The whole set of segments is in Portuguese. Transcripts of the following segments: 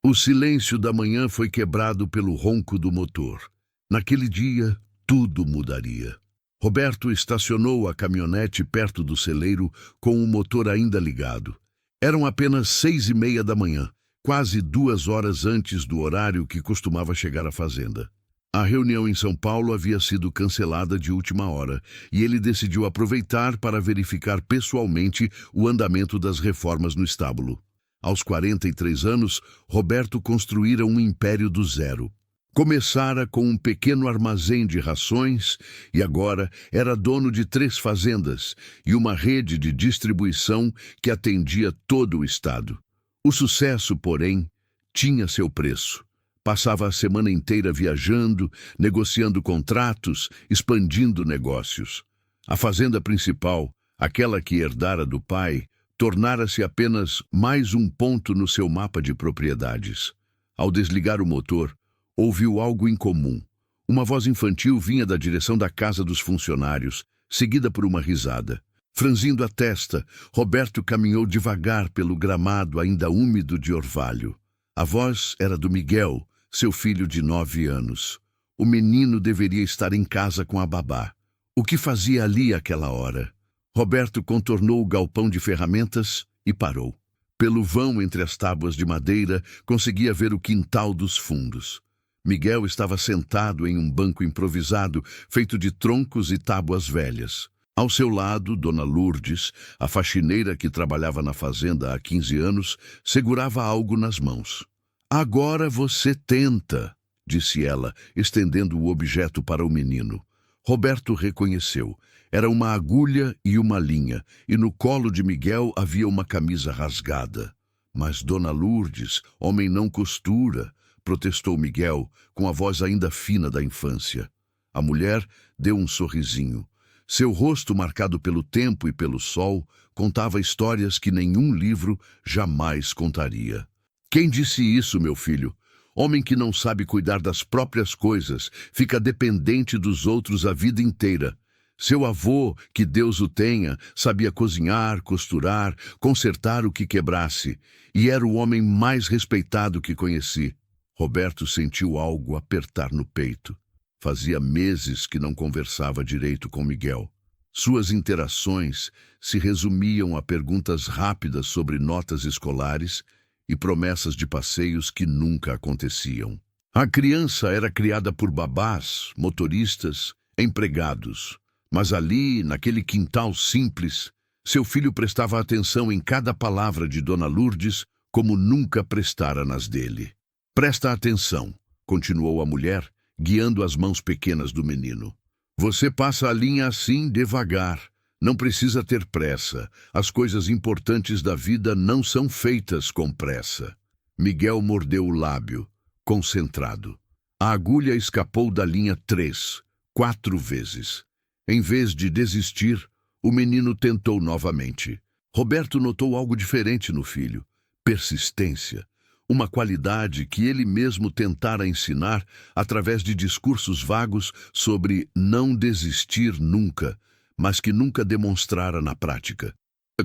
O silêncio da manhã foi quebrado pelo ronco do motor. Naquele dia, tudo mudaria. Roberto estacionou a caminhonete perto do celeiro com o motor ainda ligado. Eram apenas 6:30 da manhã, quase 2 horas antes do horário que costumava chegar à fazenda. A reunião em São Paulo havia sido cancelada de última hora e ele decidiu aproveitar para verificar pessoalmente o andamento das reformas no estábulo. Aos 43 anos, Roberto construíra um império do zero. Começara com um pequeno armazém de rações e agora era dono de 3 fazendas e uma rede de distribuição que atendia todo o estado. O sucesso, porém, tinha seu preço. Passava a semana inteira viajando, negociando contratos, expandindo negócios. A fazenda principal, aquela que herdara do pai, tornara-se apenas mais um ponto no seu mapa de propriedades. Ao desligar o motor, ouviu algo incomum. Uma voz infantil vinha da direção da casa dos funcionários, seguida por uma risada. Franzindo a testa, Roberto caminhou devagar pelo gramado ainda úmido de orvalho. A voz era do Miguel, seu filho de 9 anos. O menino deveria estar em casa com a babá. O que fazia ali àquela hora? Roberto contornou o galpão de ferramentas e parou. Pelo vão entre as tábuas de madeira, conseguia ver o quintal dos fundos. Miguel estava sentado em um banco improvisado, feito de troncos e tábuas velhas. Ao seu lado, Dona Lourdes, a faxineira que trabalhava na fazenda há 15 anos, segurava algo nas mãos. "Agora você tenta", disse ela, estendendo o objeto para o menino. Roberto reconheceu. Era uma agulha e uma linha, e no colo de Miguel havia uma camisa rasgada. "Mas, Dona Lourdes, homem não costura", protestou Miguel, com a voz ainda fina da infância. A mulher deu um sorrisinho. Seu rosto, marcado pelo tempo e pelo sol, contava histórias que nenhum livro jamais contaria. "Quem disse isso, meu filho? Homem que não sabe cuidar das próprias coisas, fica dependente dos outros a vida inteira. Seu avô, que Deus o tenha, sabia cozinhar, costurar, consertar o que quebrasse, e era o homem mais respeitado que conheci." Roberto sentiu algo apertar no peito. Fazia meses que não conversava direito com Miguel. Suas interações se resumiam a perguntas rápidas sobre notas escolares e promessas de passeios que nunca aconteciam. A criança era criada por babás, motoristas, empregados. Mas ali, naquele quintal simples, seu filho prestava atenção em cada palavra de Dona Lourdes como nunca prestara nas dele. "Presta atenção", continuou a mulher, guiando as mãos pequenas do menino. "Você passa a linha assim, devagar. Não precisa ter pressa. As coisas importantes da vida não são feitas com pressa." Miguel mordeu o lábio, concentrado. A agulha escapou da linha 3, 4 vezes. Em vez de desistir, o menino tentou novamente. Roberto notou algo diferente no filho: persistência. Uma qualidade que ele mesmo tentara ensinar através de discursos vagos sobre não desistir nunca, mas que nunca demonstrara na prática.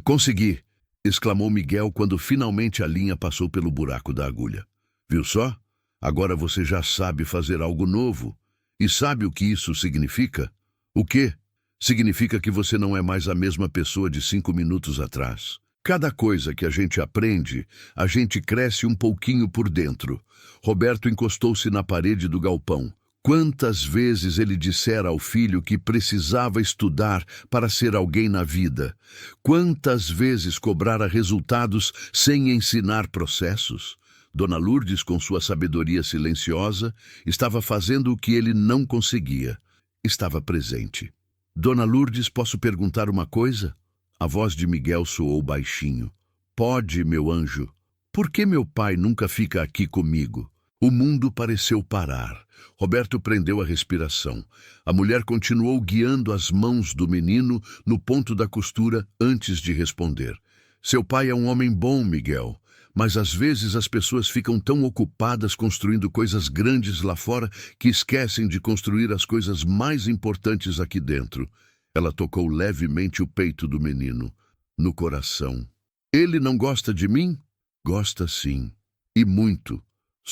"Consegui!" exclamou Miguel quando finalmente a linha passou pelo buraco da agulha. "Viu só? Agora você já sabe fazer algo novo. E sabe o que isso significa?" "O quê?" "Significa que você não é mais a mesma pessoa de 5 minutos atrás. Cada coisa que a gente aprende, a gente cresce um pouquinho por dentro." Roberto encostou-se na parede do galpão. Quantas vezes ele dissera ao filho que precisava estudar para ser alguém na vida? Quantas vezes cobrara resultados sem ensinar processos? Dona Lourdes, com sua sabedoria silenciosa, estava fazendo o que ele não conseguia. Estava presente. "Dona Lourdes, posso perguntar uma coisa?" A voz de Miguel soou baixinho. "Pode, meu anjo. Por que meu pai nunca fica aqui comigo?" O mundo pareceu parar. Roberto prendeu a respiração. A mulher continuou guiando as mãos do menino no ponto da costura antes de responder. "Seu pai é um homem bom, Miguel. Mas às vezes as pessoas ficam tão ocupadas construindo coisas grandes lá fora que esquecem de construir as coisas mais importantes aqui dentro." Ela tocou levemente o peito do menino, no coração. "Ele não gosta de mim?" "Gosta sim, e muito.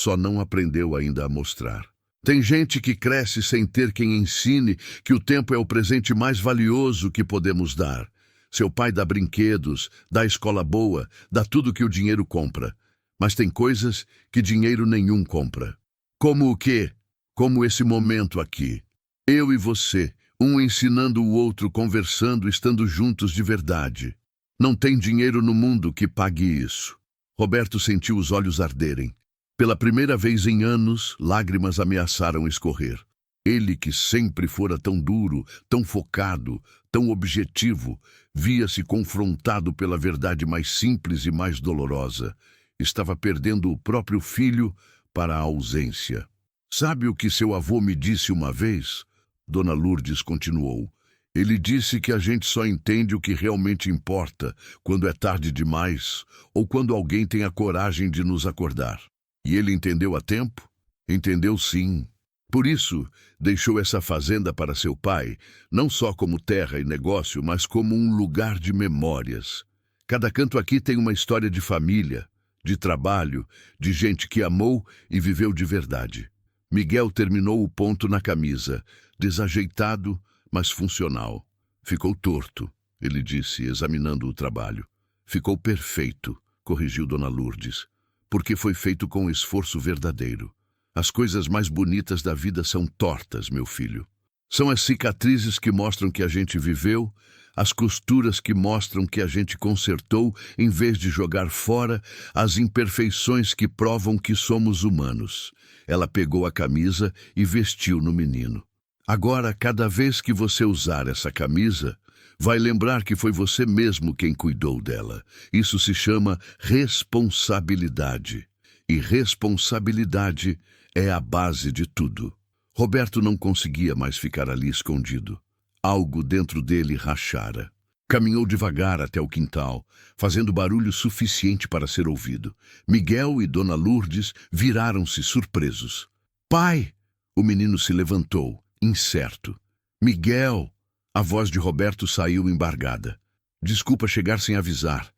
só não aprendeu ainda a mostrar. Tem gente que cresce sem ter quem ensine que o tempo é o presente mais valioso que podemos dar. Seu pai dá brinquedos, dá escola boa, dá tudo que o dinheiro compra. Mas tem coisas que dinheiro nenhum compra. Como o quê? Como esse momento aqui. Eu e você, um ensinando o outro, conversando, estando juntos de verdade. Não tem dinheiro no mundo que pague isso. Roberto sentiu os olhos arderem. Pela primeira vez em anos, lágrimas ameaçaram escorrer. Ele, que sempre fora tão duro, tão focado, tão objetivo, via-se confrontado pela verdade mais simples e mais dolorosa. Estava perdendo o próprio filho para a ausência. Sabe o que seu avô me disse uma vez? Dona Lourdes continuou. Ele disse que a gente só entende o que realmente importa quando é tarde demais ou quando alguém tem a coragem de nos acordar. E ele entendeu a tempo? Entendeu, sim. Por isso, deixou essa fazenda para seu pai, não só como terra e negócio, mas como um lugar de memórias. Cada canto aqui tem uma história de família, de trabalho, de gente que amou e viveu de verdade. Miguel terminou o ponto na camisa, desajeitado, mas funcional. Ficou torto, ele disse, examinando o trabalho. Ficou perfeito, corrigiu Dona Lourdes, porque foi feito com esforço verdadeiro. As coisas mais bonitas da vida são tortas, meu filho. São as cicatrizes que mostram que a gente viveu, as costuras que mostram que a gente consertou, em vez de jogar fora, as imperfeições que provam que somos humanos. Ela pegou a camisa e vestiu no menino. Agora, cada vez que você usar essa camisa, vai lembrar que foi você mesmo quem cuidou dela. Isso se chama responsabilidade. E responsabilidade é a base de tudo. Roberto não conseguia mais ficar ali escondido. Algo dentro dele rachara. Caminhou devagar até o quintal, fazendo barulho suficiente para ser ouvido. Miguel e Dona Lourdes viraram-se surpresos. Pai! O menino se levantou, incerto. Miguel! A voz de Roberto saiu embargada. Desculpa chegar sem avisar.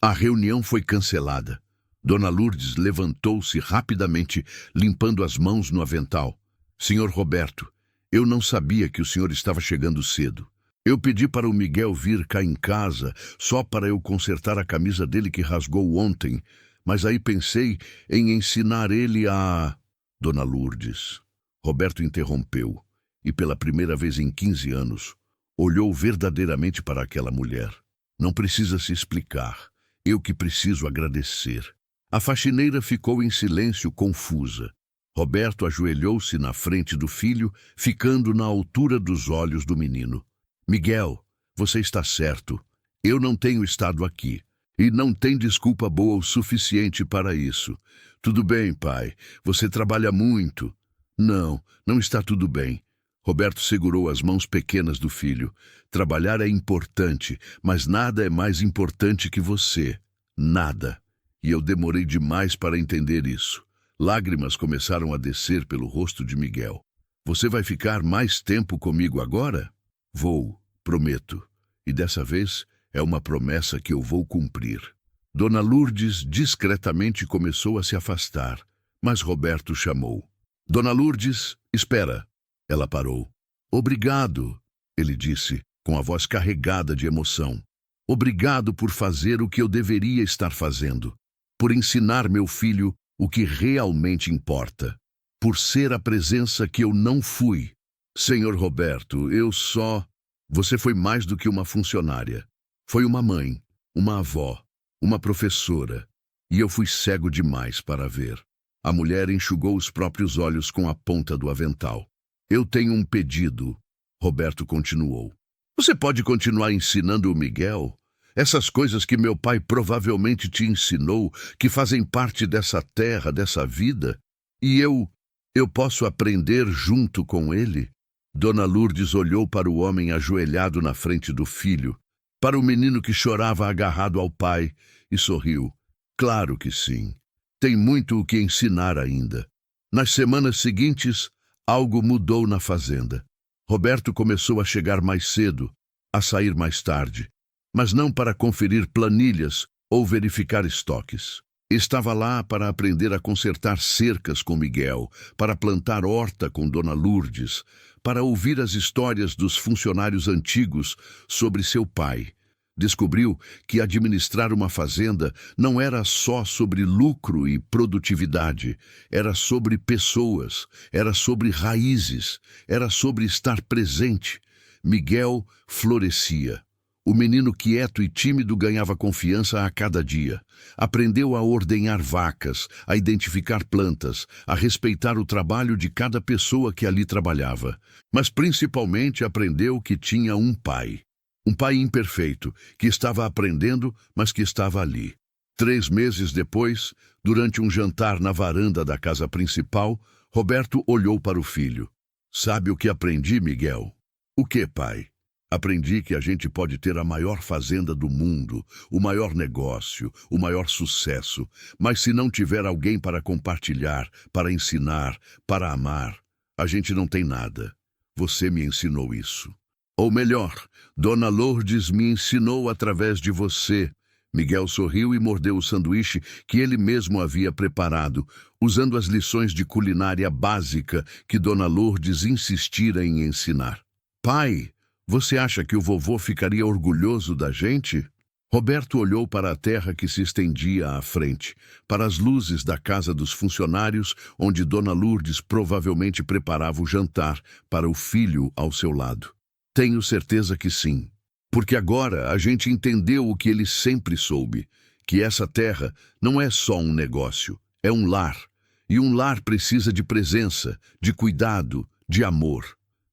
A reunião foi cancelada. Dona Lourdes levantou-se rapidamente, limpando as mãos no avental. Senhor Roberto, eu não sabia que o senhor estava chegando cedo. Eu pedi para o Miguel vir cá em casa só para eu consertar a camisa dele que rasgou ontem, mas aí pensei em ensinar ele a... Dona Lourdes. Roberto interrompeu e, pela primeira vez em 15 anos, olhou verdadeiramente para aquela mulher. Não precisa se explicar. Eu que preciso agradecer. A faxineira ficou em silêncio, confusa. Roberto ajoelhou-se na frente do filho, ficando na altura dos olhos do menino. Miguel, você está certo. Eu não tenho estado aqui. E não tem desculpa boa o suficiente para isso. Tudo bem, pai. Você trabalha muito. Não está tudo bem. Roberto segurou as mãos pequenas do filho. Trabalhar é importante, mas nada é mais importante que você. Nada. E eu demorei demais para entender isso. Lágrimas começaram a descer pelo rosto de Miguel. Você vai ficar mais tempo comigo agora? Vou, prometo. E dessa vez é uma promessa que eu vou cumprir. Dona Lourdes discretamente começou a se afastar, mas Roberto chamou. Dona Lourdes, espera. Ela parou. Obrigado, ele disse, com a voz carregada de emoção. Obrigado por fazer o que eu deveria estar fazendo. Por ensinar meu filho o que realmente importa. Por ser a presença que eu não fui. Senhor Roberto, Você foi mais do que uma funcionária. Foi uma mãe, uma avó, uma professora. E eu fui cego demais para ver. A mulher enxugou os próprios olhos com a ponta do avental. Eu tenho um pedido, Roberto continuou. Você pode continuar ensinando o Miguel? Essas coisas que meu pai provavelmente te ensinou, que fazem parte dessa terra, dessa vida, e eu posso aprender junto com ele? Dona Lourdes olhou para o homem ajoelhado na frente do filho, para o menino que chorava agarrado ao pai, e sorriu. Claro que sim. Tem muito o que ensinar ainda. Nas semanas seguintes, algo mudou na fazenda. Roberto começou a chegar mais cedo, a sair mais tarde, mas não para conferir planilhas ou verificar estoques. Estava lá para aprender a consertar cercas com Miguel, para plantar horta com Dona Lourdes, para ouvir as histórias dos funcionários antigos sobre seu pai. Descobriu que administrar uma fazenda não era só sobre lucro e produtividade, era sobre pessoas, era sobre raízes, era sobre estar presente. Miguel florescia. O menino quieto e tímido ganhava confiança a cada dia. Aprendeu a ordenhar vacas, a identificar plantas, a respeitar o trabalho de cada pessoa que ali trabalhava. Mas principalmente aprendeu que tinha um pai. Um pai imperfeito, que estava aprendendo, mas que estava ali. 3 meses depois, durante um jantar na varanda da casa principal, Roberto olhou para o filho. "Sabe o que aprendi, Miguel?" "O que, pai?" "Aprendi que a gente pode ter a maior fazenda do mundo, o maior negócio, o maior sucesso, mas se não tiver alguém para compartilhar, para ensinar, para amar, a gente não tem nada. Você me ensinou isso." "Ou melhor, Dona Lourdes me ensinou através de você." Miguel sorriu e mordeu o sanduíche que ele mesmo havia preparado, usando as lições de culinária básica que Dona Lourdes insistira em ensinar. "Pai, você acha que o vovô ficaria orgulhoso da gente?" Roberto olhou para a terra que se estendia à frente, para as luzes da casa dos funcionários, onde Dona Lourdes provavelmente preparava o jantar para o filho ao seu lado. "Tenho certeza que sim, porque agora a gente entendeu o que ele sempre soube, que essa terra não é só um negócio, é um lar, e um lar precisa de presença, de cuidado, de amor."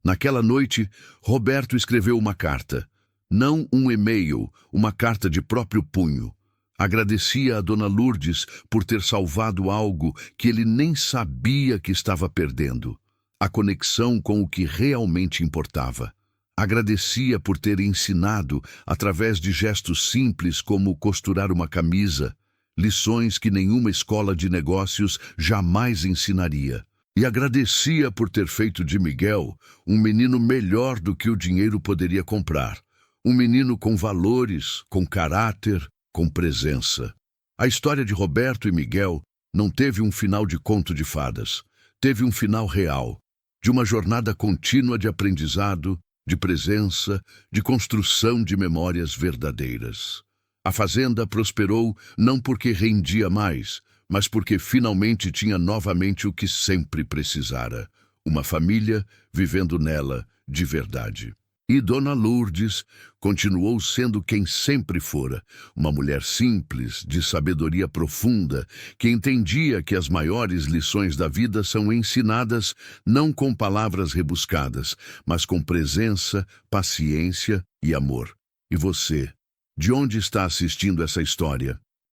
Naquela noite, Roberto escreveu uma carta. Não um e-mail, uma carta de próprio punho. Agradecia a Dona Lourdes por ter salvado algo que ele nem sabia que estava perdendo. A conexão com o que realmente importava. Agradecia por ter ensinado, através de gestos simples como costurar uma camisa, lições que nenhuma escola de negócios jamais ensinaria. E agradecia por ter feito de Miguel um menino melhor do que o dinheiro poderia comprar. Um menino com valores, com caráter, com presença. A história de Roberto e Miguel não teve um final de conto de fadas. Teve um final real, de uma jornada contínua de aprendizado, de presença, de construção de memórias verdadeiras. A fazenda prosperou não porque rendia mais, mas porque finalmente tinha novamente o que sempre precisara: uma família vivendo nela de verdade. E Dona Lourdes continuou sendo quem sempre fora, uma mulher simples, de sabedoria profunda, que entendia que as maiores lições da vida são ensinadas não com palavras rebuscadas, mas com presença, paciência e amor. E você, de onde está assistindo essa história?